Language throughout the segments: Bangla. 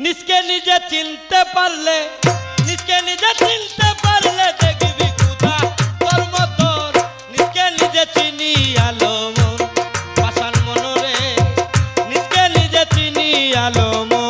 নিজকে নিজে চিনতে পারলে, নিজকে নিজে চিনতে পারলে দেখবি খুদা তোর মতন। নিজকে নিজে চিনি আলো মন, পাষাণ মনরে নিজকে নিজে চিনি আলো মন।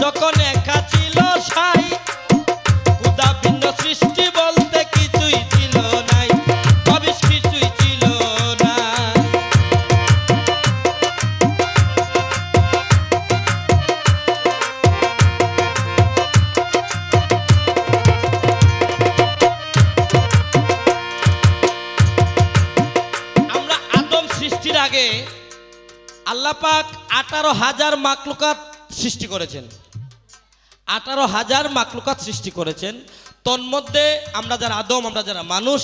যখন একা ছিল সাই, খুদা ভিন্ন সৃষ্টি বলতে কিছুই ছিল নাই, অবিশ কিছুই ছিল না। আমরা আদম সৃষ্টির আগে আল্লাহ পাক 18,000 মাখলুকাত সৃষ্টি করেছেন, 18,000 মাখলুকাত সৃষ্টি করেছেন। তন্মধ্যে আমরা যারা আদম, আমরা যারা মানুষ,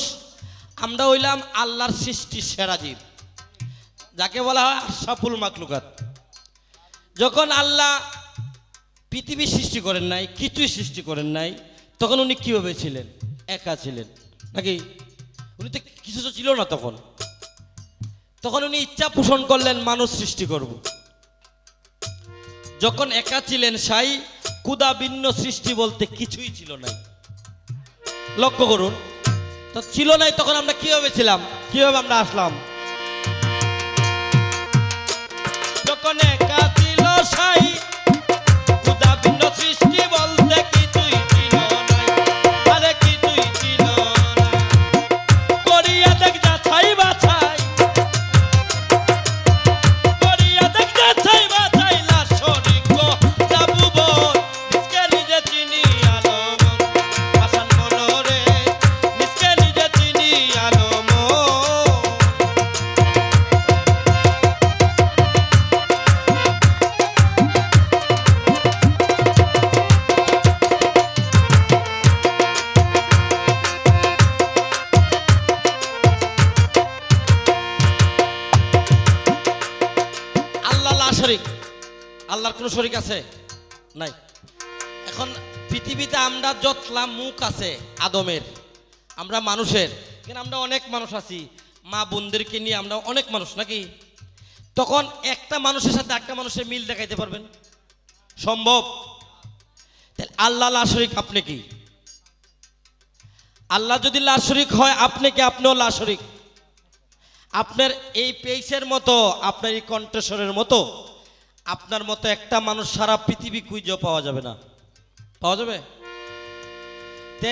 আমরা হইলাম আল্লাহর সৃষ্টি সেরা জীব, যাকে বলা হয় আশরাফুল মাখলুকাত। যখন আল্লাহ পৃথিবী সৃষ্টি করেন নাই, কিছুই সৃষ্টি করেন নাই, তখন উনি কীভাবে ছিলেন? একা ছিলেন নাকি? উনি তো কিছু তো ছিল না তখন। তখন উনি ইচ্ছা পোষণ করলেন মানুষ সৃষ্টি করব। যখন একা ছিলেন সাই, খুদা ভিন্ন সৃষ্টি বলতে কিছুই ছিল নাই। লক্ষ্য করুন, তো ছিল নাই, তখন আমরা কিভাবে ছিলাম, কিভাবে আমরা আসলাম? যখন একা ছিল সাই, খুদা ভিন্ন সৃষ্টি বলতে কিছুই ছিল নাই, আরে কিছুই ছিল না। করিয়া দেখ যাচাই বাছাই, করিয়া দেখ যাচাই বাছাই, লাশ শরীক যাবু বল, নিজকে নিজে চিনি আলো মন, পাষাণ মনরে নিজকে নিজে চিনি আলো মন। আল্লাহ লা শরীক, আল্লাহর কোনো শরীক আছে? নাই। এখন পৃথিবীতে আমরা যতলা মুখ আছে আদমের, আমরা মানুষের, কিন্তু আমরা অনেক মানুষ আছি, মা বোনদেরকে নিয়ে আমরা অনেক মানুষ নাকি? তখন একটা মানুষের সাথে একটা মানুষের মিল দেখাইতে পারবেন? সম্ভব? তাহলে আল্লাহ লা শরীক, আপনি কি? আল্লাহ যদি লা শরীক হয়, আপনি কি? আপনিও লা শরীক। আপনার এই পেইসের মতো, আপনার এই কণ্ঠস্বরের মতো, আপনার মতো একটা মানুষ সারা পৃথিবী খুঁজেও পাওয়া যাবে না। পাওয়া যাবে? তে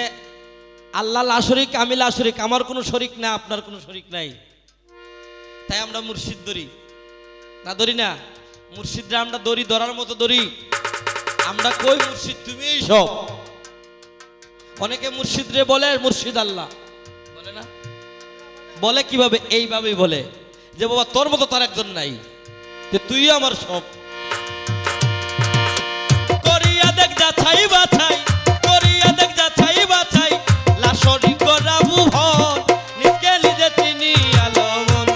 আল্লাহ লা শরীক, আমি লা শরীক, আমার কোনো শরীক না, আপনার কোনো শরীক নাই। তাই আমরা মুর্শিদ ধরি না? ধরি না? মুর্শিদরা আমরা ধরি, ধরার মতো ধরি। আমরা কই মুর্শিদ তুমিই সব। অনেকে মুর্শিদরে বলে মুর্শিদ আল্লাহ, বলে না? বলে কিভাবে? এইভাবেই বলে যে বাবা তোর মতো তার একজন নাই, যে তুই আমার সব। করিয়া দেখ যাচাই বাছাই, করিয়া দেখ যাচাই বাছাই, লা শরীক রাবু ভন, নিজকে নিজে চিনি আলো মন,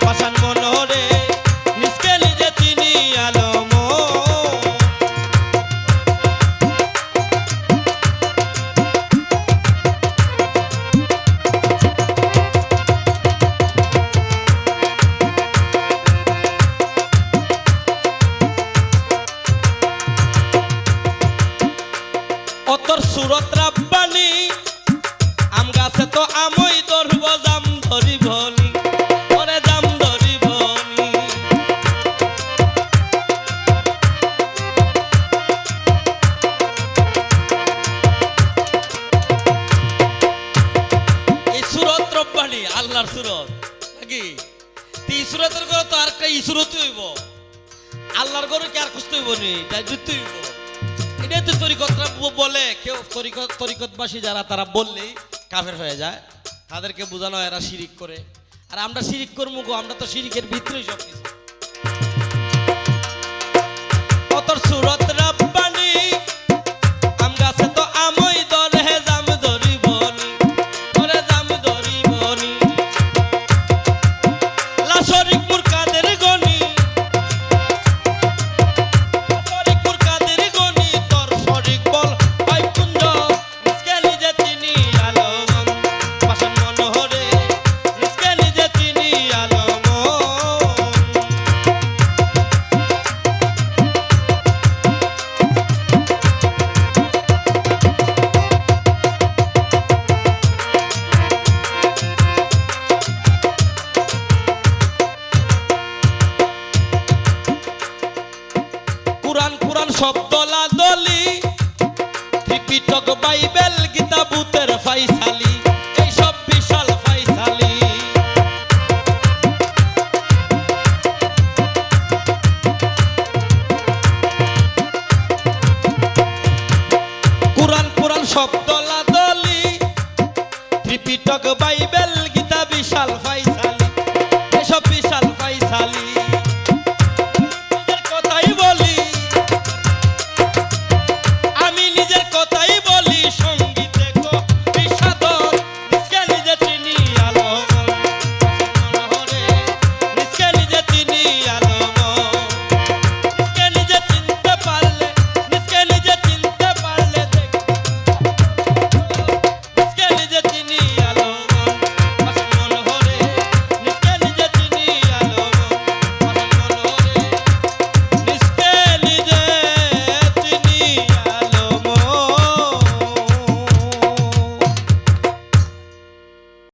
পাষাণ মনরে নিজকে নিজে চিনি আলো মন। অতর সুরত রাব্বানি, আম গাছে তো আমই ধরব, জাম ধরিবনি, ওরে জাম ধরিবনি। এই সুরত রব্বানি আল্লাহর সুরত নাকি? এই সুরতের করে তো আর একটা ইসুরতই হইব, আল্লাহর করে কি আর কষ্ট হইব নি? তাই যুক্ত হইব। এটাই তো তরিকতরা বলে, কেউ তরিকতবাসী যারা, তারা বললেই কাফের হয়ে যায়, তাদেরকে বোঝানো এরা শিরিক করে। আর আমরা শিরিক করবো গো, আমরা তো শিরিকের ভিতরেই সব কিছু। অতর সুরত রাব্বানি, আম গাছে তো আমই ধরে, জাম ধরিবনি, ওরে জাম ধরিবনি। লা শরীক মুর কাদের গনি, শব্দ লাজ